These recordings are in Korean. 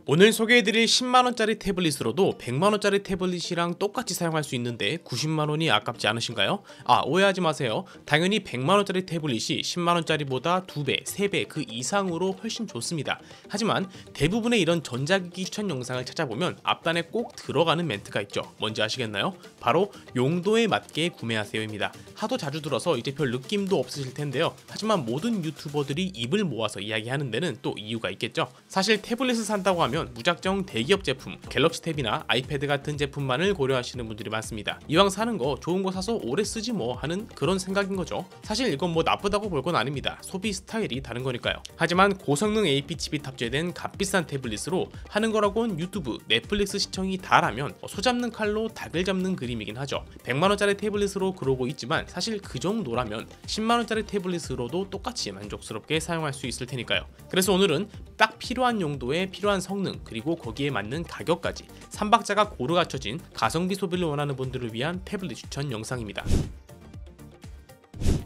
오늘 소개해드릴 10만원짜리 태블릿으로도 100만원짜리 태블릿이랑 똑같이 사용할 수 있는데 90만원이 아깝지 않으신가요? 오해하지 마세요. 당연히 100만원짜리 태블릿이 10만원짜리보다 2배, 3배 그 이상으로 훨씬 좋습니다. 하지만 대부분의 이런 전자기기 추천 영상을 찾아보면 앞단에 꼭 들어가는 멘트가 있죠. 뭔지 아시겠나요? 바로 용도에 맞게 구매하세요입니다. 하도 자주 들어서 이제 별 느낌도 없으실 텐데요. 하지만 모든 유튜버들이 입을 모아서 이야기하는 데는 또 이유가 있겠죠. 사실 태블릿을 산다고 하면 무작정 대기업 제품, 갤럭시 탭이나 아이패드 같은 제품만을 고려하시는 분들이 많습니다. 이왕 사는 거 좋은 거 사서 오래 쓰지 뭐 하는 그런 생각인 거죠. 사실 이건 뭐 나쁘다고 볼 건 아닙니다. 소비 스타일이 다른 거니까요. 하지만 고성능 AP 칩이 탑재된 값비싼 태블릿으로 하는 거라곤 유튜브, 넷플릭스 시청이 다라면 소 잡는 칼로 닭을 잡는 그림이긴 하죠. 100만원짜리 태블릿으로 그러고 있지만 사실 그 정도라면 10만원짜리 태블릿으로도 똑같이 만족스럽게 사용할 수 있을 테니까요. 그래서 오늘은 딱 필요한 용도에 필요한 성능 그리고 거기에 맞는 가격까지 3박자가 고루 갖춰진 가성비 소비를 원하는 분들을 위한 태블릿 추천 영상입니다.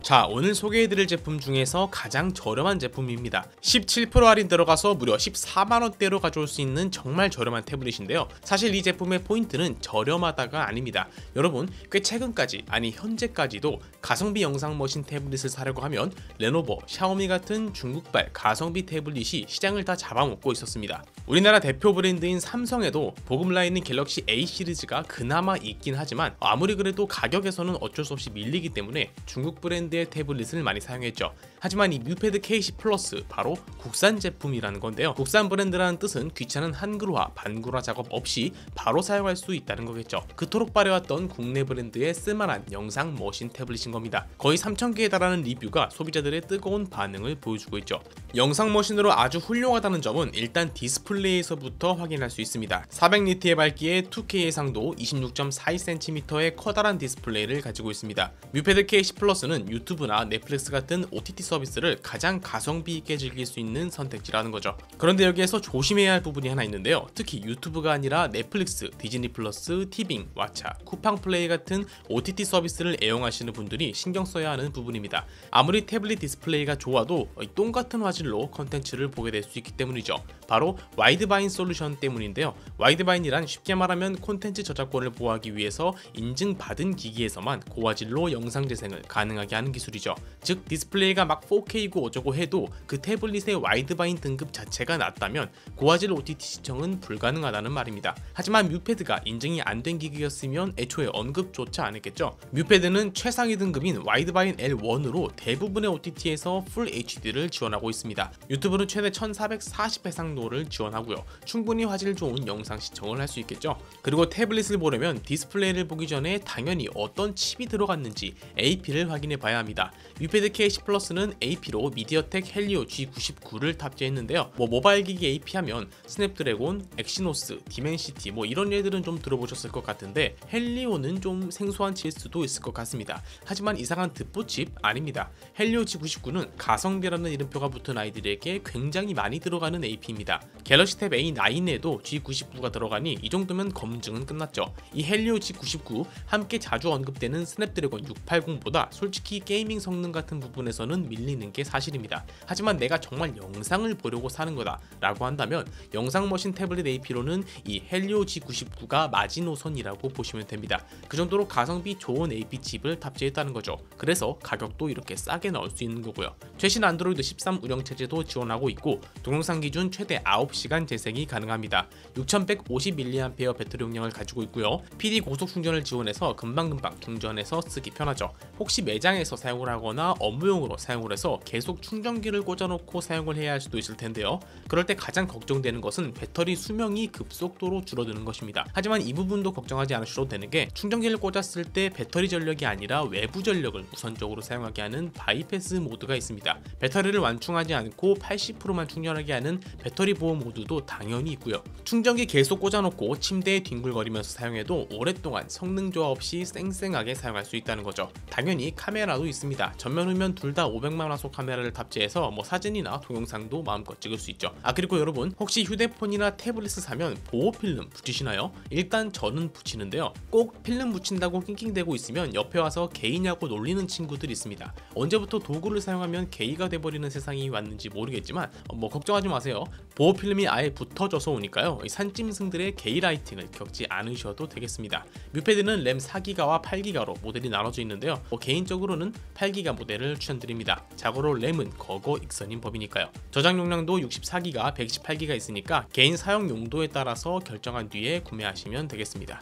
자, 오늘 소개해드릴 제품 중에서 가장 저렴한 제품입니다. 17% 할인 들어가서 무려 14만원대로 가져올 수 있는 정말 저렴한 태블릿인데요. 사실 이 제품의 포인트는 저렴하다가 아닙니다. 여러분, 꽤 최근까지, 아니 현재까지도 가성비 영상 머신 태블릿을 사려고 하면 레노버, 샤오미 같은 중국발 가성비 태블릿이 시장을 다 잡아먹고 있었습니다. 우리나라 대표 브랜드인 삼성에도 보급라 있는 갤럭시 A 시리즈가 그나마 있긴 하지만 아무리 그래도 가격에서는 어쩔 수 없이 밀리기 때문에 중국 브랜드의 태블릿을 많이 사용했죠. 하지만 이 뮤패드 K10 플러스 바로 국산 제품이라는 건데요. 국산 브랜드라는 뜻은 귀찮은 한글화, 반글화 작업 없이 바로 사용할 수 있다는 거겠죠. 그토록 빠려왔던 국내 브랜드의 쓸만한 영상 머신 태블릿인 겁니다. 거의 3,000개에 달하는 리뷰가 소비자들의 뜨거운 반응을 보여주고 있죠. 영상 머신으로 아주 훌륭하다는 점은 일단 디스플레이에서부터 확인할 수 있습니다. 400니트의 밝기에 2K 해상도 26.42cm의 커다란 디스플레이를 가지고 있습니다. 뮤패드 K10 플러스는 유튜브나 넷플릭스 같은 OTT 서비스를 가장 가성비 있게 즐길 수 있는 선택지라는 거죠. 그런데 여기에서 조심해야 할 부분이 하나 있는데요. 특히 유튜브가 아니라 넷플릭스, 디즈니 플러스, 티빙, 왓챠, 쿠팡 플레이 같은 OTT 서비스를 애용하시는 분들이 신경 써야 하는 부분입니다. 아무리 태블릿 디스플레이가 좋아도 똥같은 화질로 컨텐츠를 보게 될 수 있기 때문이죠. 바로 와이드바인 솔루션 때문인데요. 와이드바인이란 쉽게 말하면 콘텐츠 저작권을 보호하기 위해서 인증받은 기기에서만 고화질로 영상 재생을 가능하게 하는 기술이죠. 즉 디스플레이가 막 4K고 어쩌고 해도 그 태블릿의 와이드바인 등급 자체가 낮다면 고화질 OTT 시청은 불가능하다는 말입니다. 하지만 뮤패드가 인증이 안 된 기기였으면 애초에 언급조차 안 했겠죠. 뮤패드는 최상위 등급인 와이드바인 L1으로 대부분의 OTT에서 풀 HD를 지원하고 있습니다. 유튜브는 최대 1440 해상도를 지원하고요. 충분히 화질 좋은 영상 시청을 할 수 있겠죠. 그리고 태블릿을 보려면 디스플레이를 보기 전에 당연히 어떤 칩이 들어갔는지 AP를 확인해 봐야 합니다. 뮤패드 K10 플러스는 AP로 미디어텍 헬리오 G99를 탑재했는데요. 모바일 기기 AP 하면 스냅드래곤, 엑시노스, 디멘시티 이런 얘들은 좀 들어보셨을 것 같은데 헬리오는 좀 생소한 칠 수도 있을 것 같습니다. 하지만 이상한 듣보칩 아닙니다. 헬리오 G99는 가성비라는 이름표가 붙은 아이들에게 굉장히 많이 들어가는 AP입니다. 갤럭시 탭 A9에도 G99가 들어가니 이 정도면 검증은 끝났죠. 이 헬리오 G99 함께 자주 언급되는 스냅드래곤 680보다 솔직히 게이밍 성능 같은 부분에서는 밀리는 게 사실입니다. 하지만 내가 정말 영상을 보려고 사는 거다 라고 한다면 영상 머신 태블릿 AP로는 이 헬리오 G99가 마지노선이라고 보시면 됩니다. 그 정도로 가성비 좋은 AP 칩을 탑재했다는 거죠. 그래서 가격도 이렇게 싸게 나올 수 있는 거고요. 최신 안드로이드 13 운영체제도 지원하고 있고 동영상 기준 최대 9시간 재생이 가능합니다. 6150mAh 배터리 용량을 가지고 있고요. PD 고속 충전을 지원해서 금방금방 충전해서 쓰기 편하죠. 혹시 매장에서 사용을 하거나 업무용으로 사용을 해서 계속 충전기를 꽂아놓고 사용을 해야 할 수도 있을 텐데요. 그럴 때 가장 걱정되는 것은 배터리 수명이 급속도로 줄어드는 것입니다. 하지만 이 부분도 걱정하지 않으셔도 되는 게 충전기를 꽂았을 때 배터리 전력이 아니라 외부 전력을 우선적으로 사용하게 하는 바이패스 모드가 있습니다. 배터리를 완충하지 않고 80%만 충전하게 하는 배터리 보호 모드도 당연히 있고요. 충전기 계속 꽂아놓고 침대에 뒹굴거리면서 사용해도 오랫동안 성능 조화 없이 쌩쌩하게 사용할 수 있다는 거죠. 당연히 카메라도 있습니다. 전면 후면 둘 다 500만 화소 카메라를 탑재해서 사진이나 동영상도 마음껏 찍을 수 있죠. 그리고 여러분 혹시 휴대폰이나 태블릿을 사면 보호 필름 붙이시나요? 일단 저는 붙이는데요. 꼭 필름 붙인다고 낑낑대고 있으면 옆에 와서 게이냐고 놀리는 친구들이 있습니다. 언제부터 도구를 사용하면 게이가 돼버리는 세상이 왔는지 모르겠지만 걱정하지 마세요. 보호 필름이 아예 붙어져서 오니까요, 산짐승들의 게이 라이팅을 겪지 않으셔도 되겠습니다. 뮤패드는 램 4기가와 8기가로 모델이 나눠져 있는데요, 개인적으로는 8기가 모델을 추천드립니다. 자고로 램은 거거 익선인 법이니까요. 저장 용량도 64기가, 128기가 있으니까 개인 사용 용도에 따라서 결정한 뒤에 구매하시면 되겠습니다.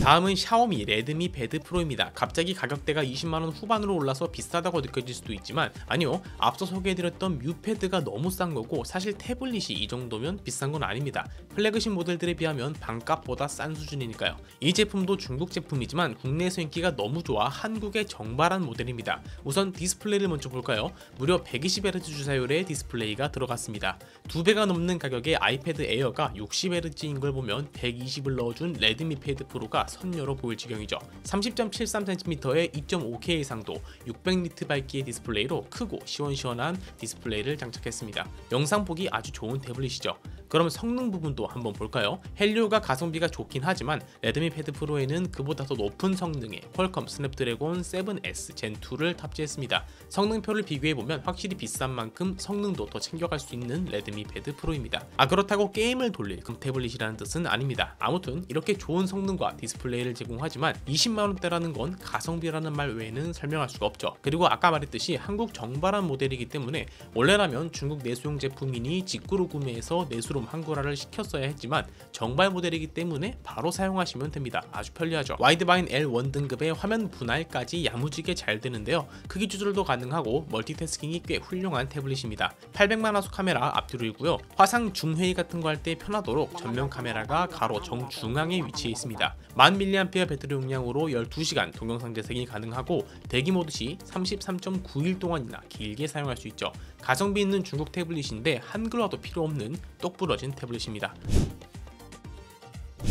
다음은 샤오미 레드미 패드 프로입니다. 갑자기 가격대가 20만원 후반으로 올라서 비싸다고 느껴질 수도 있지만 아니요, 앞서 소개해드렸던 뮤패드가 너무 싼 거고 사실 태블릿이 이 정도면 비싼 건 아닙니다. 플래그십 모델들에 비하면 반값보다 싼 수준이니까요. 이 제품도 중국 제품이지만 국내에서 인기가 너무 좋아 한국에 정발한 모델입니다. 우선 디스플레이를 먼저 볼까요? 무려 120Hz 주사율의 디스플레이가 들어갔습니다. 2배가 넘는 가격에 아이패드 에어가 60Hz인 걸 보면 120을 넣어준 레드미 패드 프로가 선녀로 보일 지경이죠. 30.73cm의 2.5K 상도 600니트 밝기의 디스플레이로 크고 시원시원한 디스플레이를 장착했습니다. 영상 보기 아주 좋은 태블릿이죠. 그럼 성능 부분도 한번 볼까요? 헬리오가 가성비가 좋긴 하지만 레드미 패드 프로에는 그보다 더 높은 성능의 퀄컴 스냅드래곤 7S 젠2를 탑재했습니다. 성능표를 비교해보면 확실히 비싼 만큼 성능도 더 챙겨갈 수 있는 레드미 패드 프로입니다. 그렇다고 게임을 돌릴 금태블릿이라는 뜻은 아닙니다. 아무튼 이렇게 좋은 성능과 디스플레이를 제공하지만 20만원대라는 건 가성비라는 말 외에는 설명할 수가 없죠. 그리고 아까 말했듯이 한국 정발한 모델이기 때문에 원래라면 중국 내수용 제품이니 직구로 구매해서 내수로 한글화를 시켰어야 했지만 정발 모델이기 때문에 바로 사용하시면 됩니다. 아주 편리하죠. 와이드바인 L1 등급의 화면 분할까지 야무지게 잘 되는데요, 크기 조절도 가능하고 멀티태스킹이 꽤 훌륭한 태블릿입니다. 800만 화소 카메라 앞뒤로이고요, 화상 줌회의 같은 거 할 때 편하도록 전면 카메라가 가로 정중앙에 위치해 있습니다. 1000mAh 배터리 용량으로 12시간 동영상 재생이 가능하고 대기 모드 시 33.9일 동안이나 길게 사용할 수 있죠. 가성비 있는 중국 태블릿인데 한글화도 필요 없는 똑 부러진 태블릿입니다.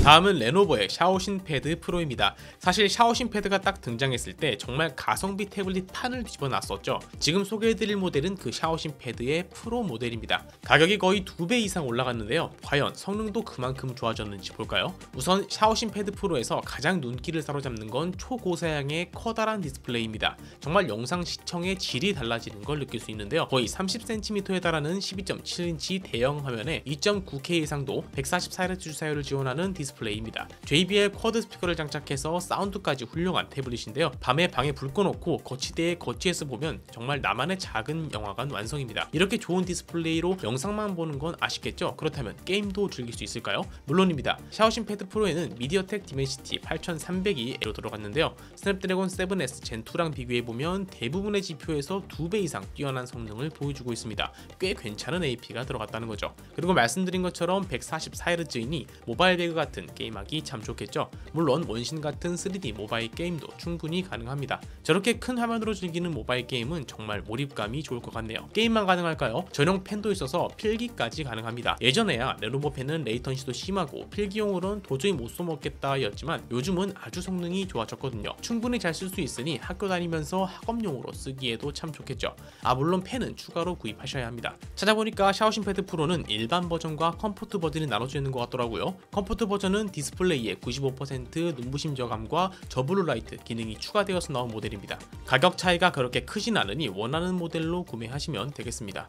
다음은 레노버의 샤오신 패드 프로입니다. 사실 샤오신 패드가 딱 등장했을 때 정말 가성비 태블릿 판을 뒤집어 놨었죠. 지금 소개해드릴 모델은 그 샤오신 패드의 프로 모델입니다. 가격이 거의 2배 이상 올라갔는데요, 과연 성능도 그만큼 좋아졌는지 볼까요? 우선 샤오신 패드 프로에서 가장 눈길을 사로잡는 건 초고사양의 커다란 디스플레이입니다. 정말 영상 시청의 질이 달라지는 걸 느낄 수 있는데요, 거의 30cm에 달하는 12.7인치 대형 화면에 2.9K 이상도 144Hz 주사율을 지원하는 디스플레이입니다. JBL 쿼드 스피커를 장착해서 사운드까지 훌륭한 태블릿인데요, 밤에 방에 불 꺼놓고 거치대에 거치해서 보면 정말 나만의 작은 영화관 완성입니다. 이렇게 좋은 디스플레이로 영상만 보는 건 아쉽겠죠? 그렇다면 게임도 즐길 수 있을까요? 물론입니다. 샤오신 패드 프로에는 미디어텍 디멘시티 8300이 A로 들어갔는데요, 스냅드래곤 7S 젠2랑 비교해보면 대부분의 지표에서 2배 이상 뛰어난 성능을 보여주고 있습니다. 꽤 괜찮은 AP가 들어갔다는 거죠. 그리고 말씀드린 것처럼 144Hz이니 모바일 배그 같은 게임하기 참 좋겠죠. 물론 원신 같은 3D 모바일 게임도 충분히 가능합니다. 저렇게 큰 화면으로 즐기는 모바일 게임은 정말 몰입감이 좋을 것 같네요. 게임만 가능할까요? 전용 펜도 있어서 필기까지 가능합니다. 예전에야 레노버 펜은 레이턴시도 심하고 필기용으로는 도저히 못 써먹겠다 였지만 요즘은 아주 성능이 좋아졌거든요. 충분히 잘 쓸 수 있으니 학교 다니면서 학업용으로 쓰기에도 참 좋겠죠. 물론 펜은 추가로 구입하셔야 합니다. 찾아보니까 샤오신 패드 프로는 일반 버전과 컴포트 버전이 나눠져 있는 것 같더라고요. 컴포트 버전은 디스플레이에 95% 눈부심 저감과 저블루 라이트 기능이 추가되어서 나온 모델입니다. 가격 차이가 그렇게 크진 않으니 원하는 모델로 구매하시면 되겠습니다.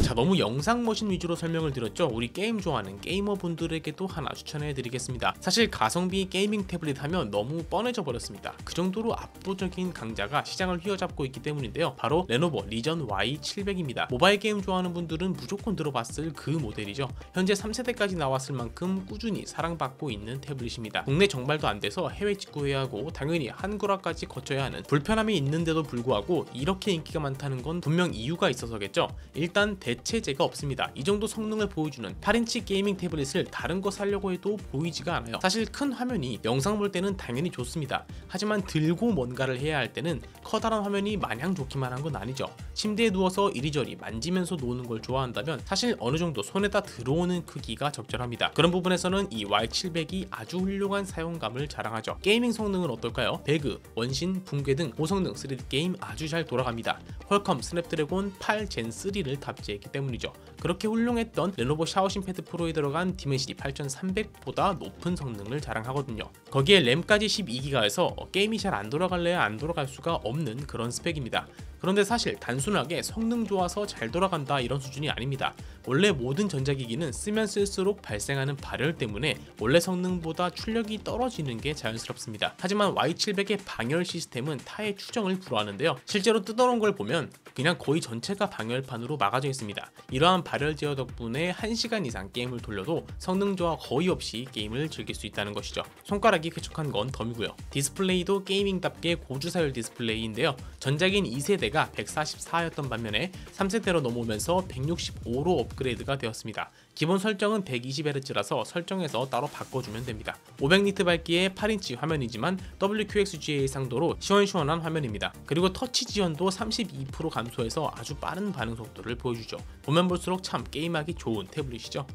자, 너무 영상 머신 위주로 설명을 드렸죠. 우리 게임 좋아하는 게이머 분들에게도 하나 추천해 드리겠습니다. 사실 가성비 게이밍 태블릿 하면 너무 뻔해져 버렸습니다. 그 정도로 압도적인 강자가 시장을 휘어잡고 있기 때문인데요, 바로 레노버 리전 Y700입니다. 모바일 게임 좋아하는 분들은 무조건 들어봤을 그 모델이죠. 현재 3세대까지 나왔을 만큼 꾸준히 사랑받고 있는 태블릿입니다. 국내 정발도 안 돼서 해외 직구해야 하고 당연히 한글화까지 거쳐야 하는 불편함이 있는데도 불구하고 이렇게 인기가 많다는 건 분명 이유가 있어서겠죠. 일단 대체제가 없습니다. 이 정도 성능을 보여주는 8인치 게이밍 태블릿을 다른 거 사려고 해도 보이지가 않아요. 사실 큰 화면이 영상 볼 때는 당연히 좋습니다. 하지만 들고 뭔가를 해야 할 때는 커다란 화면이 마냥 좋기만 한 건 아니죠. 침대에 누워서 이리저리 만지면서 노는 걸 좋아한다면 사실 어느 정도 손에다 들어오는 크기가 적절합니다. 그런 부분에서는 이 Y700이 아주 훌륭한 사용감을 자랑하죠. 게이밍 성능은 어떨까요? 배그, 원신, 붕괴 등 고성능 3D 게임 아주 잘 돌아갑니다. 퀄컴 스냅드래곤 8 젠3를 탑재했기 때문이죠. 그렇게 훌륭했던 레노버 샤오신 패드 프로에 들어간 디멘시티 8300보다 높은 성능을 자랑하거든요. 거기에 램까지 12기가여서 게임이 잘 안 돌아갈래야 안 돌아갈 수가 없는 그런 스펙입니다. 그런데 사실 단순하게 성능 좋아서 잘 돌아간다 이런 수준이 아닙니다. 원래 모든 전자기기는 쓰면 쓸수록 발생하는 발열 때문에 원래 성능보다 출력이 떨어지는 게 자연스럽습니다. 하지만 Y700의 방열 시스템은 타의 추정을 불허하는데요. 실제로 뜯어놓은 걸 보면 그냥 거의 전체가 방열판으로 막아져 있습니다. 이러한 발열 제어 덕분에 1시간 이상 게임을 돌려도 성능 저하 거의 없이 게임을 즐길 수 있다는 것이죠. 손가락이 쾌척한 건 덤이고요. 디스플레이도 게이밍답게 고주사율 디스플레이인데요. 전작인 2세대가 144였던 반면에 3세대로 넘어오면서 165로 업그레이드가 되었습니다. 기본 설정은 120Hz라서 설정해서 따로 바꿔주면 됩니다. 500니트 밝기의 8인치 화면이지만 WQXGA 상도로 시원시원한 화면입니다. 그리고 터치 지원도 32% 감소해서 아주 빠른 반응 속도를 보여주죠. 보면 볼수록 참 게임하기 좋은 태블릿이죠.